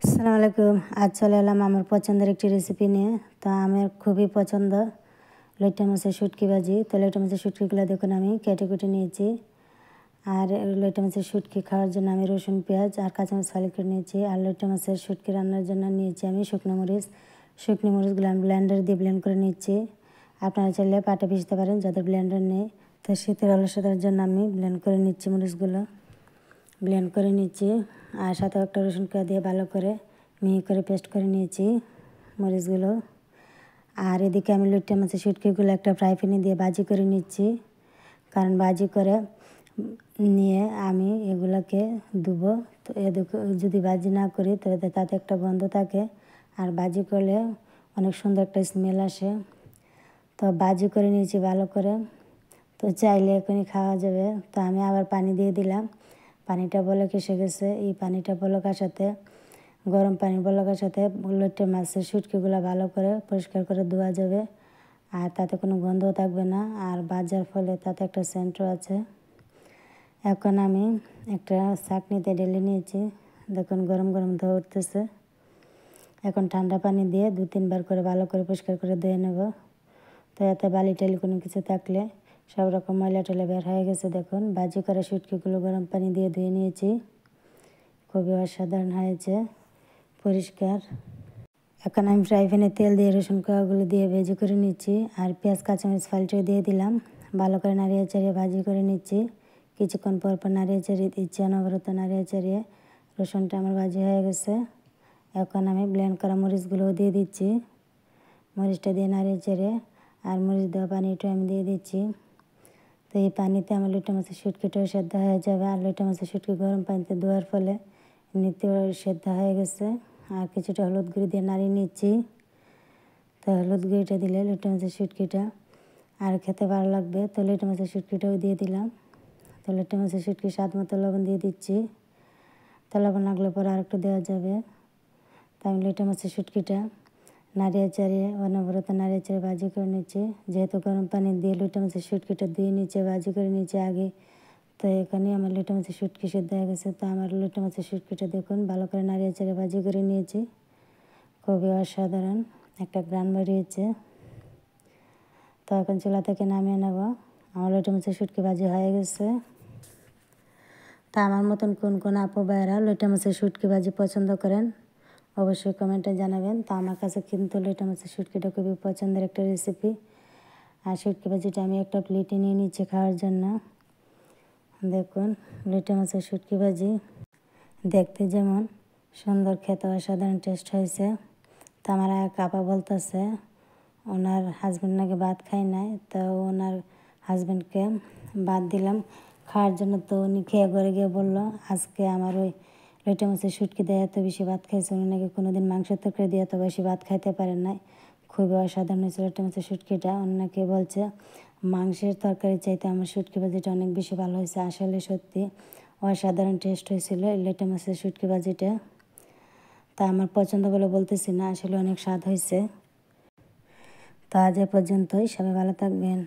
আসসালামু আলাইকুম। আজ চলে এলাম আমার পছন্দের একটি রেসিপি নিয়ে। তো আমার খুবই পছন্দ লইট্টা মাছের শুটকি ভাজি। তো লইট্টা মাছের শুটকিগুলো দেখুন আমি কেটে কুটে নিয়েছি। আর লইট্টা মাছের শুটকি খাওয়ার জন্য আমি রসুন পেঁয়াজ আর কাঁচামরিচ ফালি করে নিয়েছি। আর লইট্টা মাছের শুটকি রান্নার জন্য নিয়েছি আমি শুকনো মরিচ। শুকনো মরিচগুলো আমি ব্লেন্ডার দিয়ে ব্লেন্ড করে নিচ্ছি। আপনারা চাইলে পাটে পিষতে পারেন যাদের ব্লেন্ডার নেই। তো শীতের অলসতার জন্য আমি ব্লেন্ড করে নিচ্ছি মরিচগুলো। ব্লেন্ড করে নিচ্ছি আর সাথে একটা রসুন পেঁয়াজ দিয়ে ভালো করে মিহি করে পেস্ট করে নিয়েছি মরিচগুলো। আর এদিকে আমি লইট্টা মাছের শুটকিগুলো একটা ফ্রাই প্যানে দিয়ে ভাজি করে নিচ্ছি, কারণ ভাজি করে নিয়ে আমি এগুলোকে ধুবো। তো এদিকে যদি ভাজি না করি তবে তাতে একটা গন্ধ থাকে, আর ভাজি করলে অনেক সুন্দর একটা স্মেল আসে। তো ভাজি করে নিয়েছি ভালো করে। তো চাইলে এখনই খাওয়া যাবে। তো আমি আবার পানি দিয়ে দিলাম। পানিটা বলক এসে গেছে। এই পানিটা বলক আসাতে গরম পানি বলক আসাতে লইট্টা মাছের শুটকিগুলো ভালো করে পরিষ্কার করে ধোয়া যাবে, আর তাতে কোনো গন্ধও থাকবে না, আর ভাজার ফলে তাতে একটা সেন্টও আছে। এখন আমি একটা ছাঁকনিতে ঢেলে নিয়েছি। দেখুন গরম গরম ধোয়া উঠতেছে। এখন ঠান্ডা পানি দিয়ে 2-3 বার করে ভালো করে পরিষ্কার করে ধুয়ে নেব। তো এতে বালি টালি কোনো কিছু থাকলে সব রকম ময়লা টয়লা বের হয়ে গেছে। দেখুন ভাজি করা শুটকিগুলো গরম পানি দিয়ে ধুয়ে নিয়েছি। খুবই অসাধারণ হয়েছে, পরিষ্কার। এখন আমি ফ্রাই প্যানে তেল দিয়ে রসুন কোয়াগুলো দিয়ে ভেজে করে নিচ্ছি, আর পেঁয়াজ কাঁচামরিচ ফালটে দিয়ে দিলাম। ভালো করে নাড়িয়ে চাড়িয়ে ভাজি করে নিচ্ছি। কিছুক্ষণ পর পর নাড়িয়ে চাড়িয়ে দিচ্ছি, অনবরত নাড়িয়ে চাড়িয়ে। রসুনটা আমার ভাজি হয়ে গেছে। এখন আমি ব্লেন্ড করা মরিচগুলোও দিয়ে দিচ্ছি। মরিচটা দিয়ে নাড়িয়ে চেড়ে আর মরিচ দেওয়া পানিটাও আমি দিয়ে দিচ্ছি। তো এই পানিতে আমার লইট্টা মাছের শুটকিটাও সেদ্ধ হয়ে যাবে। আর লইট্টা মাছের শুটকি গরম পানিতে ধোয়ার ফলে এমনিতেও সেদ্ধ হয়ে গেছে। আর কিছুটা হলুদ গুঁড়ি দিয়ে নাড়িয়ে নিচ্ছি। তো হলুদ গুঁড়িটা দিলে লইট্টা মাছের শুটকিটা আর খেতে ভালো লাগবে। তো লইট্টা মাছের শুটকিটাও দিয়ে দিলাম। তো লইট্টা মাছের শুটকি স্বাদ মতো লবণ দিয়ে দিচ্ছি। তো লবণ লাগলে পরে আর একটু দেওয়া যাবে। তো আমি লইট্টা মাছের শুটকিটা নাড়িয়ে চাড়িয়ে অনবরত নাড়িয়ে চাড়িয়ে ভাজি করে নিচ্ছি। যেহেতু গরম পানি দিয়ে লইট্টা মাছের শুটকিটা দিয়ে নিচে ভাজি করে নিচে আগে, তো এখানে আমার লইট্টা মাছের শুটকি সেদ্ধ হয়ে গেছে। তো আমার লইট্টা মাছের শুটকিটা দেখুন ভালো করে নাড়িয়ে চাড়িয়ে ভাজি করে নিয়েছি। খুবই অসাধারণ একটা ঘ্রাণ বেরিয়েছে। তো এখন চুলা থেকে নামিয়ে নেব। আমার লইট্টা মাছের শুটকি ভাজি হয়ে গেছে। তা আমার মতন কোন কোন আপু ভাইয়েরা লইট্টা মাছের শুটকি ভাজি পছন্দ করেন অবশ্যই কমেন্টে জানাবেন। তো আমার কাছে কিন্তু লইট্টা মাছের শুটকিটা খুবই পছন্দের একটা রেসিপি। আর শুটকি ভাজিটা আমি একটা প্লেটে নিয়ে নিচ্ছি খাওয়ার জন্য। দেখুন লইট্টা মাছের শুটকি ভাজি দেখতে যেমন সুন্দর, খেতে অসাধারণ টেস্ট হয়েছে। তো আমার এক আপা বলতেছে ওনার হাজব্যান্ড নাকি ভাত খায় নাই, তো ওনার হাজব্যান্ডকে ভাত দিলাম খাওয়ার জন্য। তো উনি খেয়ে ঘরে গিয়ে বললো আজকে আমার ওই লইট্টা মাছের শুটকি দিয়ে এত বেশি ভাত খাইছে। উনি নাকি কোনোদিন মাংসের তরকারি দিয়ে এত বেশি ভাত খাইতে পারেন নাই। খুবই অসাধারণ হয়েছে লইট্টা মাছের শুটকিটা। উনি নাকি বলছে মাংসের তরকারি চাইতে আমার শুটকি ভাজিটা অনেক বেশি ভালো হয়েছে। আসলে সত্যি অসাধারণ টেস্ট হয়েছিল এই লইট্টা মাছের শুটকি ভাজিটা। তা আমার পছন্দ বলে বলতেছি না, আসলে অনেক স্বাদ হয়েছে। তো আজ এ পর্যন্তই, সবাই ভালো থাকবেন।